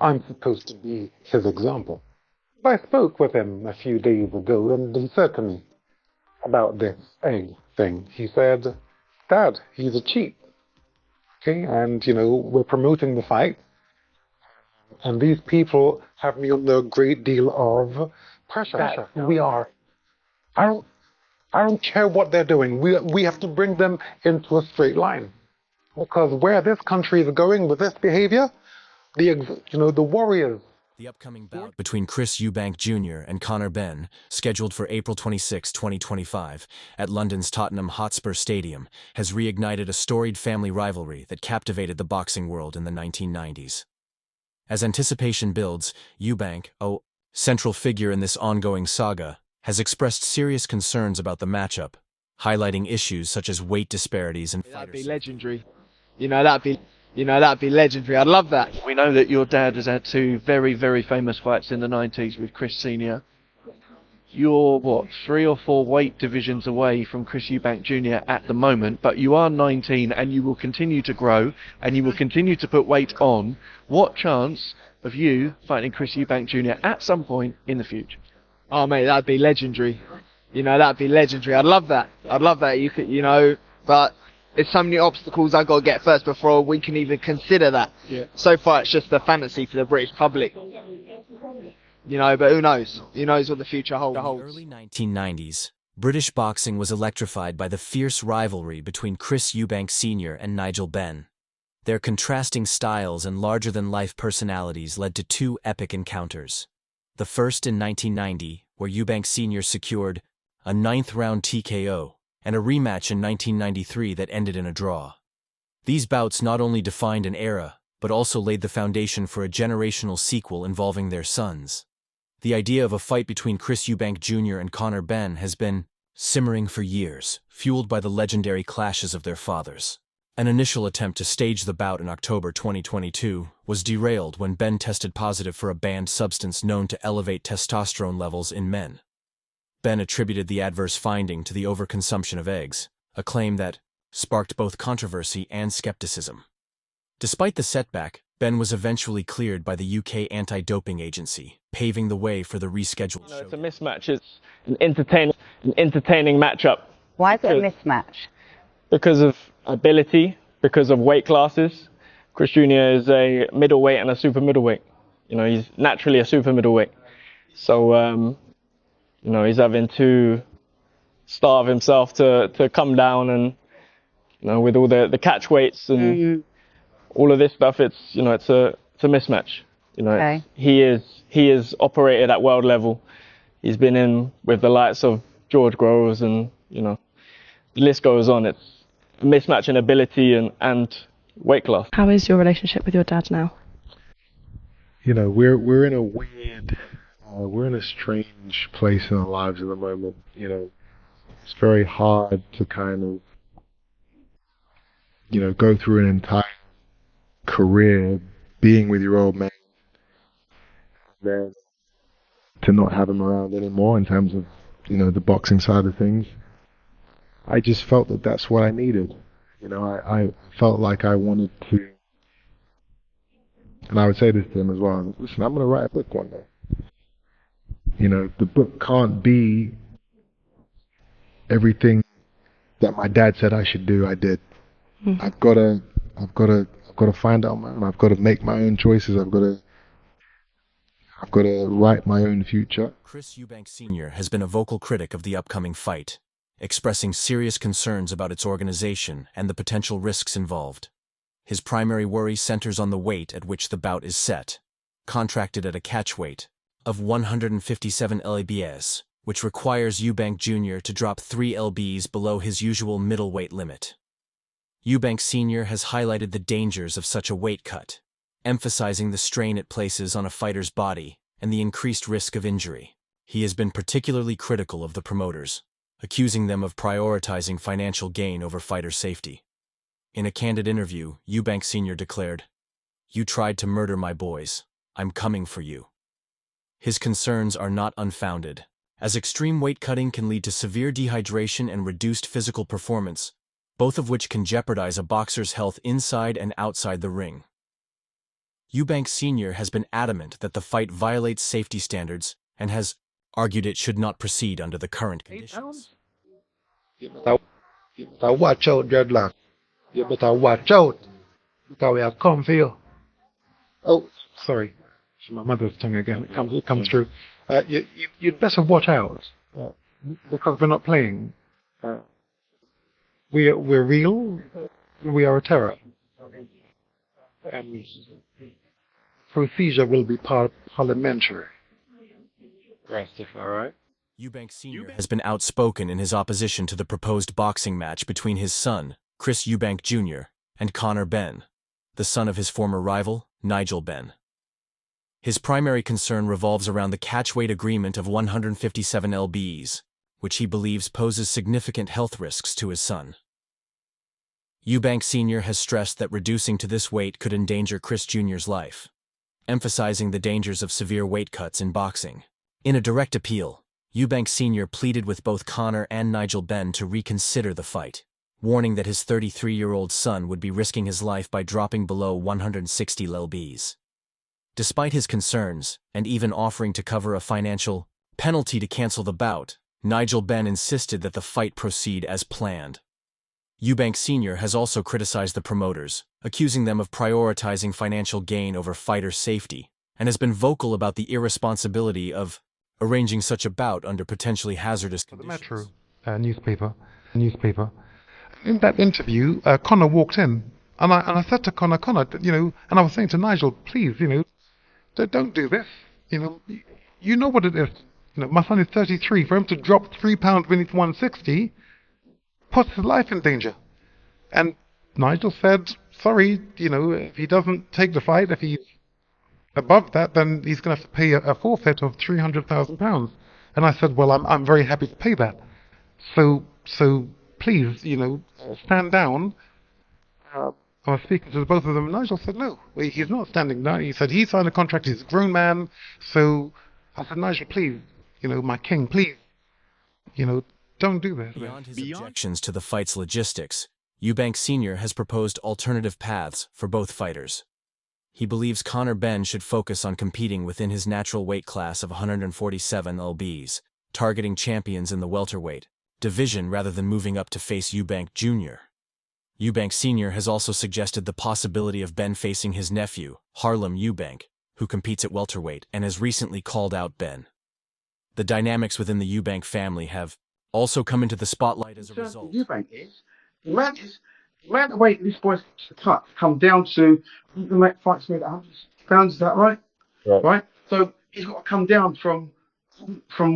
I'm supposed to be his example. I spoke with him a few days ago, and he said to me about this egg thing. He said, "Dad, he's a cheat, okay? And we're promoting the fight, and these people have me under a great deal of pressure. We are. I don't. I don't care what they're doing. We have to bring them into a straight line, because where this country is going with this behavior, the warriors." The upcoming bout between Chris Eubank Jr. and Conor Benn, scheduled for April 26, 2025, at London's Tottenham Hotspur Stadium, has reignited a storied family rivalry that captivated the boxing world in the 1990s. As anticipation builds, Eubank, a central figure in this ongoing saga, has expressed serious concerns about the matchup, highlighting issues such as weight disparities and That'd be legendary. That'd be legendary. I'd love that. We know that your dad has had two very, very famous fights in the 90s with Chris Sr. You're, what, 3 or 4 weight divisions away from Chris Eubank Jr. at the moment, but you are 19 and you will continue to grow and you will continue to put weight on. What chance of you fighting Chris Eubank Jr. at some point in the future? Oh, mate, that'd be legendary. That'd be legendary. I'd love that. But there's so many obstacles I've got to get first before we can even consider that. Yeah. So far, it's just a fantasy for the British public. But who knows? Who knows what the future holds? In the early 1990s, British boxing was electrified by the fierce rivalry between Chris Eubank Sr. and Nigel Benn. Their contrasting styles and larger-than-life personalities led to 2 epic encounters. The first in 1990, where Eubank Sr. secured a 9th-round TKO, and a rematch in 1993 that ended in a draw. These bouts not only defined an era, but also laid the foundation for a generational sequel involving their sons. The idea of a fight between Chris Eubank Jr. and Conor Benn has been simmering for years, fueled by the legendary clashes of their fathers. An initial attempt to stage the bout in October 2022 was derailed when Benn tested positive for a banned substance known to elevate testosterone levels in men. Benn attributed the adverse finding to the overconsumption of eggs, a claim that sparked both controversy and skepticism. Despite the setback, Benn was eventually cleared by the UK anti-doping agency, paving the way for the rescheduled Showdown. It's a mismatch. It's an entertaining matchup. Why is it a mismatch? Because of ability, because of weight classes. Chris Jr. is a middleweight and a super middleweight. He's naturally a super middleweight. So, he's having to starve himself to come down, and with all the catch weights and all of this stuff, it's a mismatch. Okay. He is operated at world level. He's been in with the likes of George Groves, and the list goes on. It's a mismatch in ability and weight class. How is your relationship with your dad now? We're in a weird. We're in a strange place in our lives at the moment. It's very hard to kind of, go through an entire career being with your old man, then to not have him around anymore in terms of, the boxing side of things. I just felt that that's what I needed. I felt like I wanted to, and I would say this to him as well, listen, I'm going to write a book one day. The book can't be everything that my dad said I should do. I did. Mm-hmm. I've got to find out my own. I've got to make my own choices. I've got to write my own future. Chris Eubank Sr. has been a vocal critic of the upcoming fight, expressing serious concerns about its organization and the potential risks involved. His primary worry centers on the weight at which the bout is set, contracted at a catch weight of 157 lbs, which requires Eubank Jr. to drop 3 lbs below his usual middleweight limit. Eubank Sr. has highlighted the dangers of such a weight cut, emphasizing the strain it places on a fighter's body and the increased risk of injury. He has been particularly critical of the promoters, accusing them of prioritizing financial gain over fighter safety. In a candid interview, Eubank Sr. declared, "You tried to murder my boys. I'm coming for you." His concerns are not unfounded, as extreme weight cutting can lead to severe dehydration and reduced physical performance, both of which can jeopardize a boxer's health inside and outside the ring. Eubank Sr. has been adamant that the fight violates safety standards and has argued it should not proceed under the current conditions. You better watch out, dreadlock. You better watch out. Because we are come for you. Oh, sorry. It's my mother's tongue again. It comes through. You'd better watch out. Because we're not playing. We're real. We are a terror. And procedure will be parliamentary. Rastafari. Eubank Sr. has been outspoken in his opposition to the proposed boxing match between his son, Chris Eubank Jr., and Conor Benn, the son of his former rival, Nigel Benn. His primary concern revolves around the catchweight agreement of 157 lbs, which he believes poses significant health risks to his son. Eubank Sr. has stressed that reducing to this weight could endanger Chris Jr.'s life, emphasizing the dangers of severe weight cuts in boxing. In a direct appeal, Eubank Sr. pleaded with both Conor and Nigel Benn to reconsider the fight, warning that his 33-year-old son would be risking his life by dropping below 160 lbs. Despite his concerns, and even offering to cover a financial penalty to cancel the bout, Nigel Benn insisted that the fight proceed as planned. Eubank Sr. has also criticized the promoters, accusing them of prioritizing financial gain over fighter safety, and has been vocal about the irresponsibility of arranging such a bout under potentially hazardous conditions. The Metro newspaper. In that interview, Conor walked in, and I said to Conor, and I was saying to Nigel, please, don't do this. You know what it is. My son is 33. For him to drop 3 pounds when he's 160 puts his life in danger. And Nigel said, sorry, if he doesn't take the fight, if he's above that, then he's going to have to pay a forfeit of £300,000. And I said, well, I'm very happy to pay that. So please, stand down. I was speaking to both of them, and Nigel said, no, he's not standing down. He said he signed a contract, he's a grown man. So I said, Nigel, please, my king, please, don't do this. Beyond his objections to the fight's logistics, Eubank Sr. has proposed alternative paths for both fighters. He believes Conor Benn should focus on competing within his natural weight class of 147 lbs, targeting champions in the welterweight division rather than moving up to face Eubank Jr. Eubank Sr. has also suggested the possibility of Benn facing his nephew, Harlem Eubank, who competes at welterweight and has recently called out Benn. The dynamics within the Eubank family have also come into the spotlight as a result. Eubank is the amount of weight this boy's cut come down to the make fights made 100 pounds. Is that right? Right. So he's got to come down from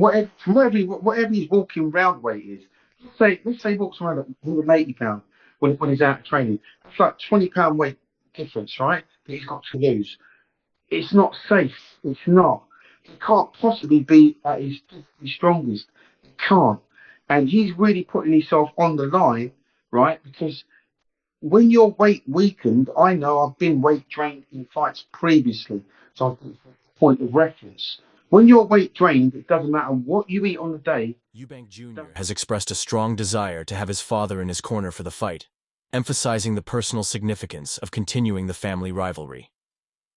whatever his walking round weight is. Let's say he walks around at 180 pounds when he's out of training. That's like 20 pound weight difference, right? That he's got to lose. It's not safe. It's not. He can't possibly be at his strongest. He can't. And he's really putting himself on the line, right? Because when your weight weakened, I know I've been weight drained in fights previously, so I've got a point of reference. When you're weight drained, it doesn't matter what you eat on the day. Eubank Jr. has expressed a strong desire to have his father in his corner for the fight, emphasizing the personal significance of continuing the family rivalry.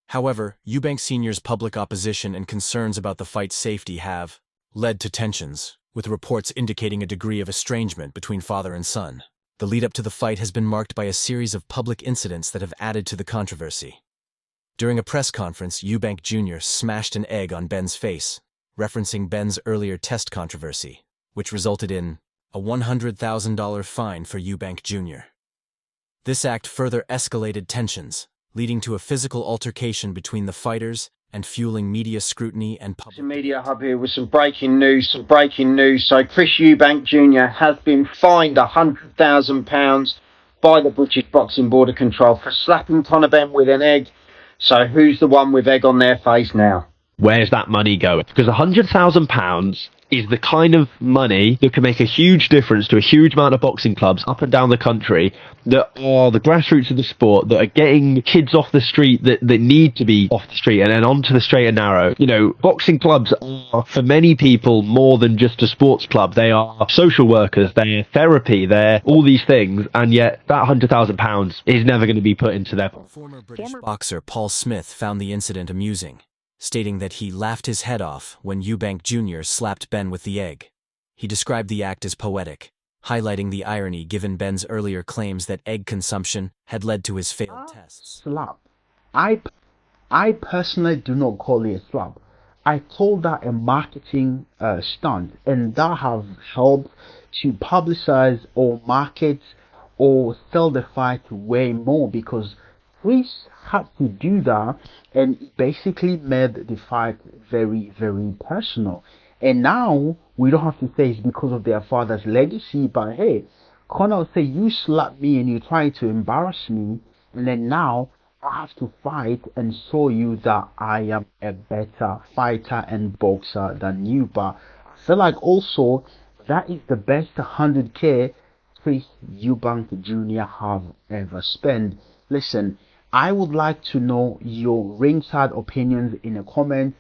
However, Eubank Sr.'s public opposition and concerns about the fight's safety have led to tensions, with reports indicating a degree of estrangement between father and son. The lead-up to the fight has been marked by a series of public incidents that have added to the controversy. During a press conference, Eubank Jr. smashed an egg on Benn's face, referencing Benn's earlier test controversy, which resulted in a $100,000 fine for Eubank Jr. This act further escalated tensions, leading to a physical altercation between the fighters and fueling media scrutiny and public Media Hub here with some breaking news. So Chris Eubank Jr. has been fined £100,000 by the British Boxing Board of Control for slapping Conor Benn with an egg. So who's the one with egg on their face now? Where's that money going? Because £100,000 is the kind of money that can make a huge difference to a huge amount of boxing clubs up and down the country that are the grassroots of the sport, that are getting kids off the street that need to be off the street and then onto the straight and narrow. You know, boxing clubs are, for many people, more than just a sports club. They are social workers, they're therapy, they're all these things, and yet that £100,000 is never going to be put into their pocket. Former British boxer Paul Smith found the incident amusing, stating that he laughed his head off when Eubank Jr. slapped Benn with the egg. He described the act as poetic, highlighting the irony given Benn's earlier claims that egg consumption had led to his failed tests. Slap. I personally do not call it a slap. I call that a marketing stunt, and that have helped to publicize or market or sell the fight way more, because Chris had to do that, and it basically made the fight very, very personal. And now we don't have to say it's because of their father's legacy, but hey, Conor will say, you slapped me and you're trying to embarrass me, and then now I have to fight and show you that I am a better fighter and boxer than you. But I feel like also that is the best 100k Chris Eubank Jr. have ever spent. Listen, I would like to know your ringside opinions in the comments.